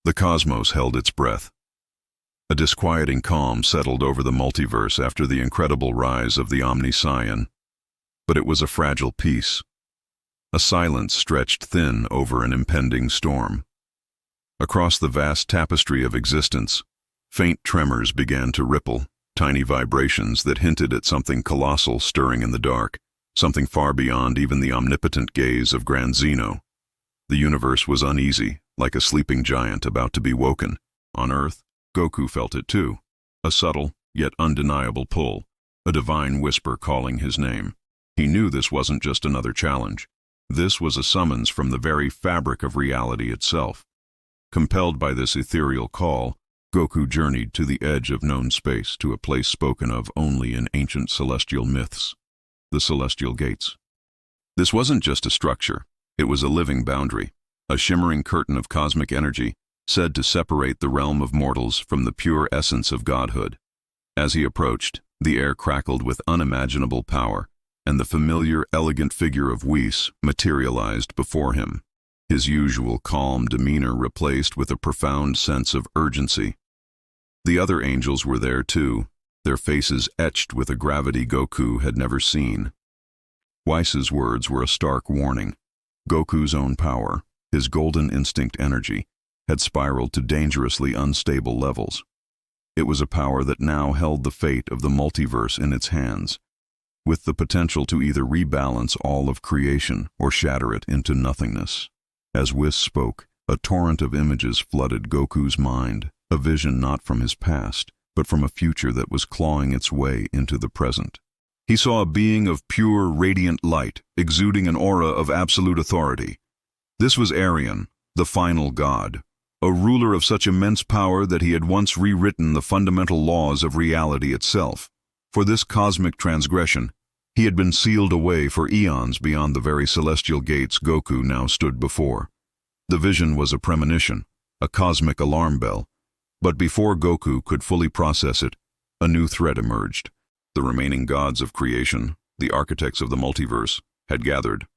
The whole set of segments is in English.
The cosmos held its breath. A disquieting calm settled over the multiverse after the incredible rise of the Saiyan. But it was a fragile peace. A silence stretched thin over an impending storm. Across the vast tapestry of existence, faint tremors began to ripple, tiny vibrations that hinted at something colossal stirring in the dark, something far beyond even the omnipotent gaze of Grand Zeno. The universe was uneasy, like a sleeping giant about to be woken. On Earth, Goku felt it too, a subtle, yet undeniable pull, a divine whisper calling his name. He knew this wasn't just another challenge. This was a summons from the very fabric of reality itself. Compelled by this ethereal call, Goku journeyed to the edge of known space, to a place spoken of only in ancient celestial myths, the Celestial Gates. This wasn't just a structure, it was a living boundary, a shimmering curtain of cosmic energy, said to separate the realm of mortals from the pure essence of godhood. As he approached, the air crackled with unimaginable power, and the familiar, elegant figure of Whis materialized before him, his usual calm demeanor replaced with a profound sense of urgency. The other angels were there too, their faces etched with a gravity Goku had never seen. Whis' words were a stark warning. Goku's own power, his golden instinct energy, had spiraled to dangerously unstable levels. It was a power that now held the fate of the multiverse in its hands, with the potential to either rebalance all of creation or shatter it into nothingness. As Whis spoke, a torrent of images flooded Goku's mind, a vision not from his past, but from a future that was clawing its way into the present. He saw a being of pure, radiant light, exuding an aura of absolute authority. This was Aryan, the final god, a ruler of such immense power that he had once rewritten the fundamental laws of reality itself. For this cosmic transgression, he had been sealed away for eons beyond the very celestial gates Goku now stood before. The vision was a premonition, a cosmic alarm bell. But before Goku could fully process it, a new threat emerged. The remaining gods of creation, the architects of the multiverse, had gathered.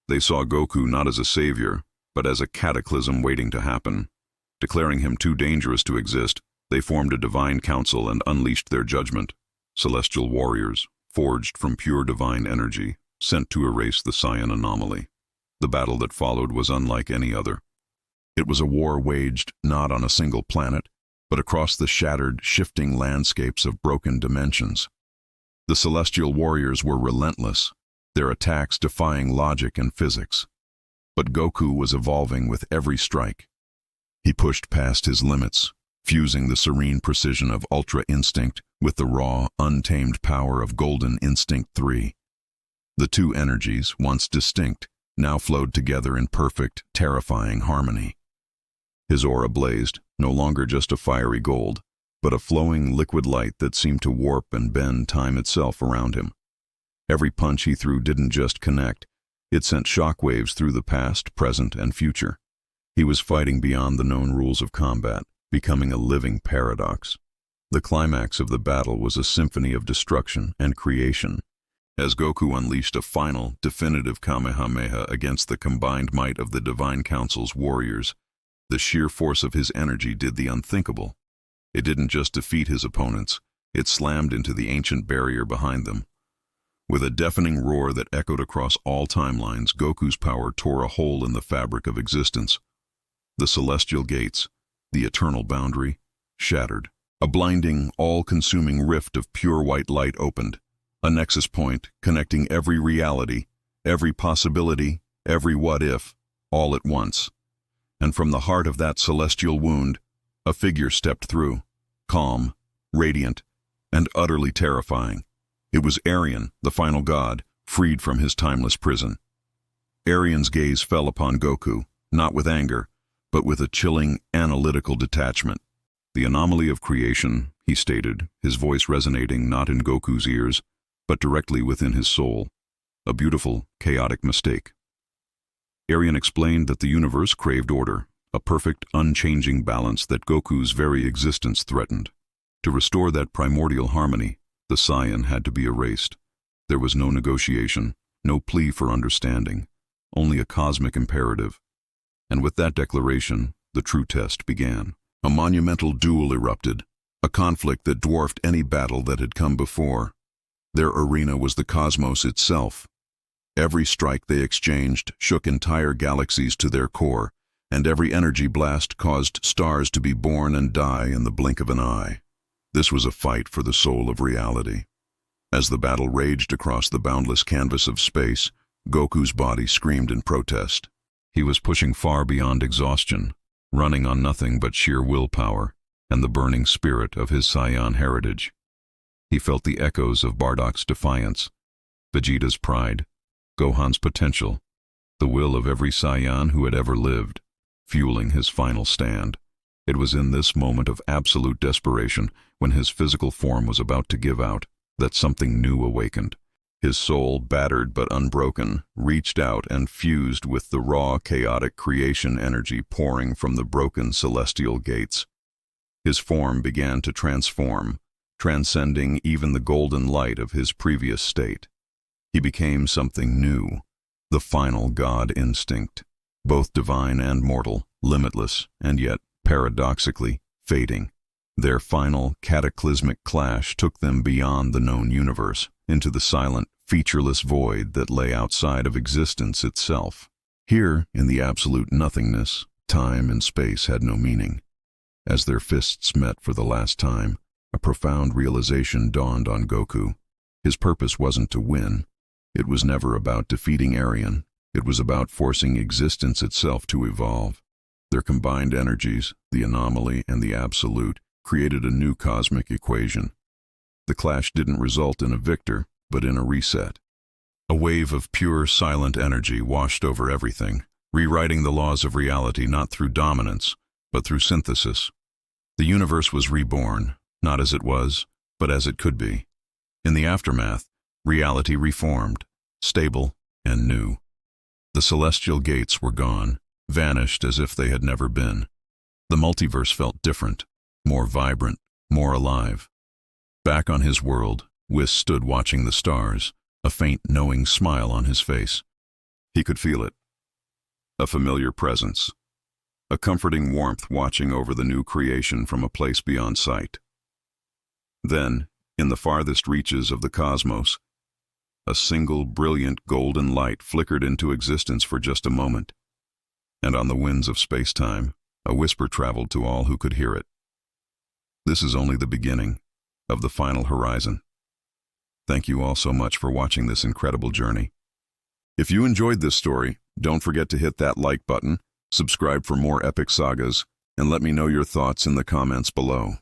They saw Goku not as a savior, but as a cataclysm waiting to happen. Declaring him too dangerous to exist, they formed a divine council and unleashed their judgment. Celestial warriors, forged from pure divine energy, sent to erase the Saiyan anomaly. The battle that followed was unlike any other. It was a war waged not on a single planet, but across the shattered, shifting landscapes of broken dimensions. The celestial warriors were relentless, their attacks defying logic and physics. But Goku was evolving with every strike. He pushed past his limits, fusing the serene precision of Ultra Instinct with the raw, untamed power of Golden Instinct 3. The two energies, once distinct, now flowed together in perfect, terrifying harmony. His aura blazed, no longer just a fiery gold, but a flowing liquid light that seemed to warp and bend time itself around him. Every punch he threw didn't just connect, it sent shockwaves through the past, present, and future. He was fighting beyond the known rules of combat, becoming a living paradox. The climax of the battle was a symphony of destruction and creation, as Goku unleashed a final, definitive Kamehameha against the combined might of the Divine Council's warriors. The sheer force of his energy did the unthinkable. It didn't just defeat his opponents, it slammed into the ancient barrier behind them. With a deafening roar that echoed across all timelines, Goku's power tore a hole in the fabric of existence. The celestial gates, the eternal boundary, shattered. A blinding, all-consuming rift of pure white light opened, a nexus point connecting every reality, every possibility, every what-if, all at once. And from the heart of that celestial wound, a figure stepped through, calm, radiant, and utterly terrifying. It was Aryan, the final god, freed from his timeless prison. Aryan's gaze fell upon Goku, not with anger, but with a chilling, analytical detachment. The anomaly of creation, he stated, his voice resonating not in Goku's ears, but directly within his soul. A beautiful, chaotic mistake. Aryan explained that the universe craved order, a perfect, unchanging balance that Goku's very existence threatened. To restore that primordial harmony, the Saiyan had to be erased. There was no negotiation, no plea for understanding, only a cosmic imperative. And with that declaration, the true test began. A monumental duel erupted, a conflict that dwarfed any battle that had come before. Their arena was the cosmos itself. Every strike they exchanged shook entire galaxies to their core, and every energy blast caused stars to be born and die in the blink of an eye. This was a fight for the soul of reality. As the battle raged across the boundless canvas of space, Goku's body screamed in protest. He was pushing far beyond exhaustion, running on nothing but sheer willpower and the burning spirit of his Saiyan heritage. He felt the echoes of Bardock's defiance, Vegeta's pride, Gohan's potential, the will of every Saiyan who had ever lived, fueling his final stand. It was in this moment of absolute desperation, when his physical form was about to give out, that something new awakened. His soul, battered but unbroken, reached out and fused with the raw, chaotic creation energy pouring from the broken celestial gates. His form began to transform, transcending even the golden light of his previous state. He became something new, the final God instinct, both divine and mortal, limitless and yet, paradoxically, fading. Their final, cataclysmic clash took them beyond the known universe, into the silent, featureless void that lay outside of existence itself. Here, in the absolute nothingness, time and space had no meaning. As their fists met for the last time, a profound realization dawned on Goku. His purpose wasn't to win. It was never about defeating Aryan. It was about forcing existence itself to evolve. Their combined energies, the anomaly and the absolute, created a new cosmic equation. The clash didn't result in a victor, but in a reset. A wave of pure, silent energy washed over everything, rewriting the laws of reality not through dominance, but through synthesis. The universe was reborn, not as it was, but as it could be. In the aftermath, reality reformed, stable and new. The celestial gates were gone, vanished as if they had never been. The multiverse felt different, more vibrant, more alive. Back on his world, Whis stood watching the stars, a faint knowing smile on his face. He could feel it. A familiar presence. A comforting warmth watching over the new creation from a place beyond sight. Then, in the farthest reaches of the cosmos, a single brilliant golden light flickered into existence for just a moment. And on the winds of space-time, a whisper traveled to all who could hear it. This is only the beginning of the final horizon. Thank you all so much for watching this incredible journey. If you enjoyed this story, don't forget to hit that like button, subscribe for more epic sagas, and let me know your thoughts in the comments below.